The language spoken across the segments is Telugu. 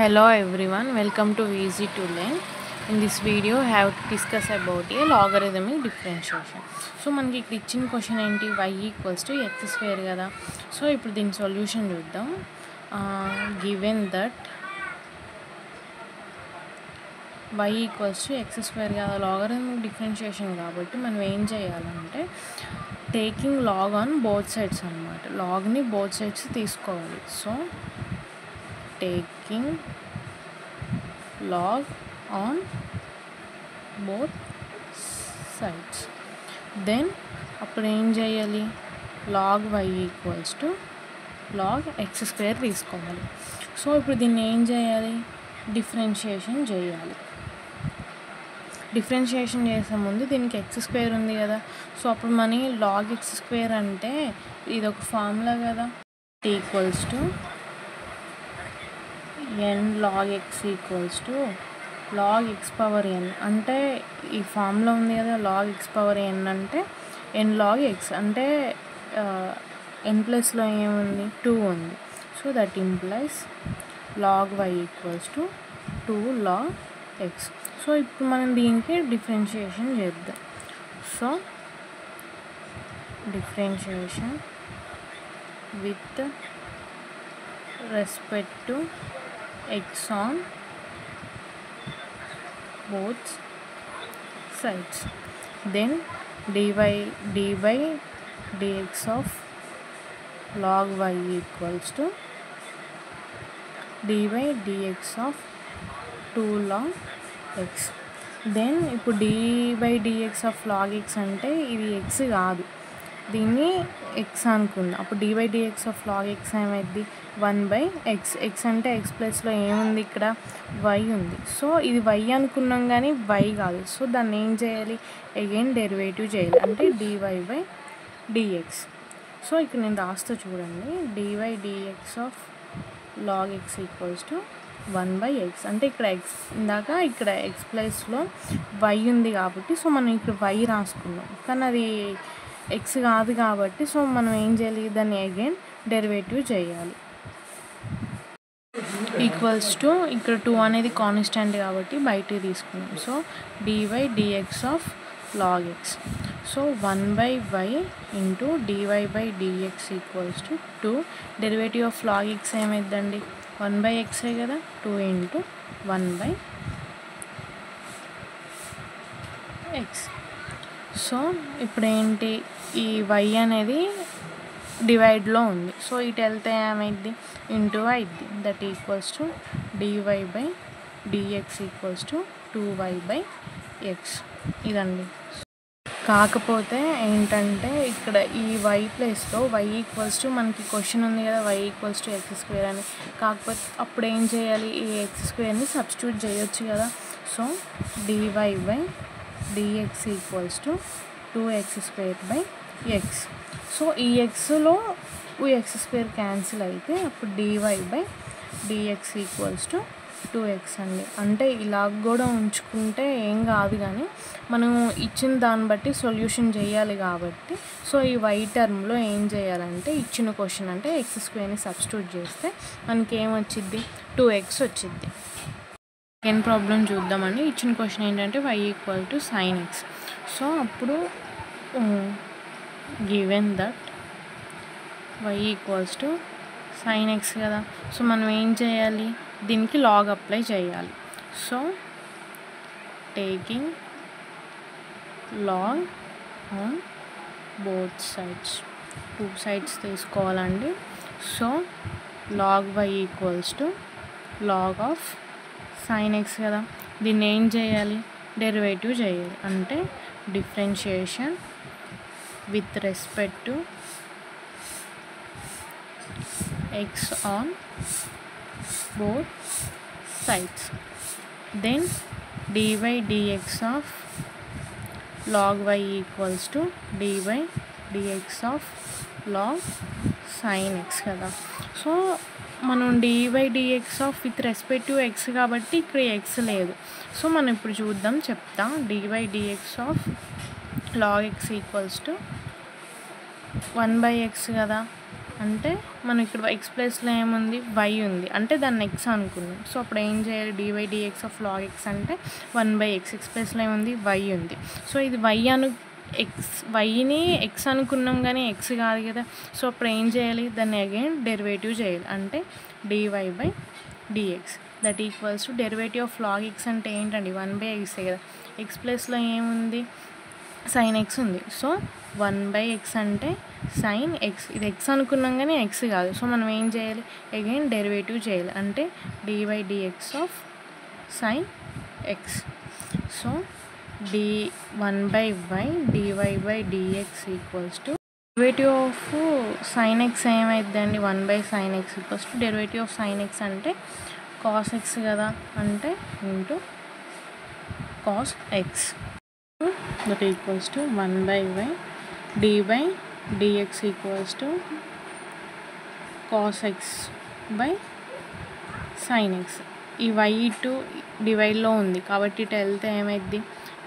Hello everyone, welcome to Easy to Learn. In this video, I have to discuss about a logarithmic differentiation. So, మనకి ఇక్కడ ఇచ్చిన క్వశ్చన్ ఏంటి y equals to X square కదా. సో ఇప్పుడు దీని సొల్యూషన్ చూద్దాం. Given that y equals to X square కదా, లాగరిథమిక్ డిఫరెన్షియేషన్ కాబట్టి మనం ఏం చేయాలంటే taking log on both sides అనమాట. లాగ్ని బోత్ సైడ్స్ తీసుకోవాలి. So taking log on both sides, then అప్పుడు ఏం చేయాలి, log y equals to log x square తీసుకోవాలి. సో ఇప్పుడు దీన్ని ఏం చేయాలి, డిఫరెన్షియేషన్ చేయాలి. డిఫరెన్షియేషన్ చేసే ముందు దీనికి ఎక్స్ స్క్వేర్ ఉంది కదా, సో అప్పుడు మన లాగ్ ఎక్స్ స్క్వేర్ అంటే ఇది ఒక ఫార్ములా కదా, equals to n log x equals to log x power n. అంటే ఈ ఫార్ములా ఉంది కదా, log x పవర్ n అంటే n log x అంటే n ప్లస్లో ఏముంది, 2 ఉంది. So that implies log y equals to 2 log x. So ఇప్పుడు మనం దీనికి డిఫరెన్షియేషన్ చేద్దాం. So differentiation with respect to x on both sides, then dy dx of log y equals to dy dx of 2 log x. then ఇప్పుడు dy dx of log x అంటే ఇది x కాదు, దీన్ని x అనుకుందాం. అప్పుడు dy dx of log x ఏమైంది, 1/x. x అంటే x ప్లస్లో ఏముంది, ఇక్కడ y ఉంది. సో ఇది y అనుకున్నాం కానీ y కాదు. సో దాన్ని ఏం చేయాలి, అగైన్ డెరివేటివ్ చేయాలి, అంటే dy/dx. సో ఇక్కడ నేను రాస్తా చూడండి, dy dx of log x equals to 1/x. అంటే ఇక్కడ x ఇందాక ఇక్కడ x ప్లస్లో y ఉంది కాబట్టి సో మనం ఇక్కడ y రాసుకున్నాం, కానీ అది x కాదు కాబట్టి సో మనం ఏం చేయాలి, దాన్ని అగైన్ డెరివేటివ్ చేయాలి. ఈక్వల్స్ టు ఇక్కడ 2 అనేది కాన్స్టెంట్ కాబట్టి బయటికి తీసుకున్నాం. So dy dx of log x. So 1/y into dy/dx equals to 2. Derivative of log x ఏమైందండి, 1/x కదా, 2 ఇంటూ 1/x. సో ఇప్పుడు ఏంటి, ఈ y అనేది డివైడ్లో ఉంది. సో ఇటు వెళ్తే ఏమైంది, ఇంటూ అయింది. That equals to dy/dx equals to 2y/x. ఇదండి. కాకపోతే ఏంటంటే ఇక్కడ ఈ y ప్లేస్లో y ఈక్వల్స్ టు మనకి క్వశ్చన్ ఉంది కదా, y equals to X square అని. కాకపోతే అప్పుడు ఏం చేయాలి, ఈ ఎక్స్ స్క్వేర్ని సబ్స్టిట్యూట్ చేయొచ్చు కదా. So dy/dx equals to 2x²/x. So ఈ ఎక్స్లో ఎక్స్ స్క్వేర్ క్యాన్సిల్ అయితే అప్పుడు dy/dx ఈక్వల్స్ టు 2x అండి. అంటే ఇలా కూడా ఉంచుకుంటే ఏం కాదు, కానీ మనం ఇచ్చిన దాన్ని బట్టి సొల్యూషన్ చేయాలి కాబట్టి సో ఈ y టర్మ్లో ఏం చేయాలంటే ఇచ్చిన క్వశ్చన్ అంటే ఎక్స్ స్క్వేర్ని సబ్స్టిట్యూట్ చేస్తే మనకి ఏమొచ్చిద్ది, 2x వచ్చిద్ది. సెకండ్ ప్రాబ్లం చూద్దామండి. ఇచ్చిన క్వశ్చన్ ఏంటంటే y equal to sin x. So అప్పుడు given that y equals to sin x కదా, సో మనం ఏం చేయాలి, దీనికి లాగ్ అప్లై చేయాలి. So taking log on both sides, 2 sides తీసుకోవాలండి. So log y equals to log of sin x కదా, దీన్ని ఏం చేయాలి, డెరివేటివ్ చేయాలి, అంటే differentiation with respect to x on both sides, then dy dx of log y equals to dy dx of log sin x కదా. సో మనం dy/dx of with respect to x కాబట్టి ఇక్కడ x లేదు. సో మనం ఇప్పుడు చూద్దాం, చెప్తా. dy/dx of log x equals to 1/x కదా, అంటే మనం ఇక్కడ ఎక్స్ ప్లేస్లో ఏముంది వై ఉంది అంటే దాన్ని ఎక్స్ అనుకున్నాం. సో అప్పుడు ఏం చేయాలి, dy dx of log x అంటే 1/x. ఎక్స్ ప్లేస్లో ఏముంది వై ఉంది. సో ఇది వైని ఎక్స్ అనుకున్నాం కానీ ఎక్స్ కాదు కదా. సో అప్పుడు ఏం చేయాలి, దాన్ని అగైన్ డెరివేటివ్ చేయాలి. అంటే dy/dx that equals to derivative of log x అంటే ఏంటండి 1/x కదా. ఎక్స్ ప్లేస్లో ఏముంది sin x ఉంది. సో 1/x అంటే sin x. ఇది ఎక్స్ అనుకున్నాం కానీ ఎక్స్ కాదు. సో మనం ఏం చేయాలి, అగైన్ డెరివేటివ్ చేయాలి. అంటే dy/dx of sin x. So d1/y dy/dx equals to derivative of sin x ఏమైందండి 1/sin x equals to derivative of sin x అంటే cos x కదా, అంటే into cos x. that equals to 1/y dy/dx equals to cos x by sin x. ఈ y2 డివైడ్లో ఉంది కాబట్టి ఇటు వెళ్తే ఏమైద్ది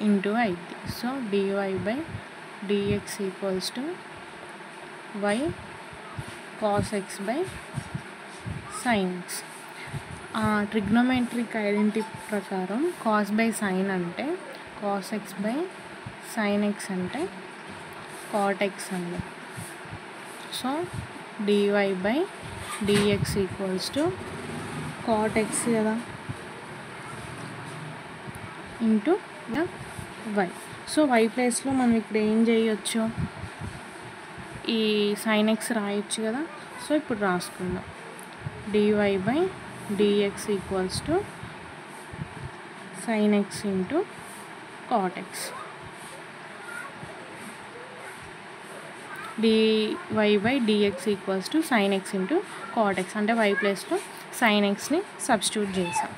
ఇంటూ అయిద్ది. So dy/dx equals to y cos x by sin x. Trigonometric identity ప్రకారం cos by sin అంటే cos x by sin x అంటే cot x అండి. So dy/dx equals to cot x కదా ఇంటూ y. సో y ప్లేస్లో మనం ఇక్కడ ఏం చేయొచ్చు, ఈ sin x రాయొచ్చు కదా. సో ఇప్పుడు రాసుకుందాం dy/dx equals to sin x into cot x. dy/dx equals to sin x into cot x అంటే y ప్లేస్లో sin xని సబ్స్టిట్యూట్ చేసాం.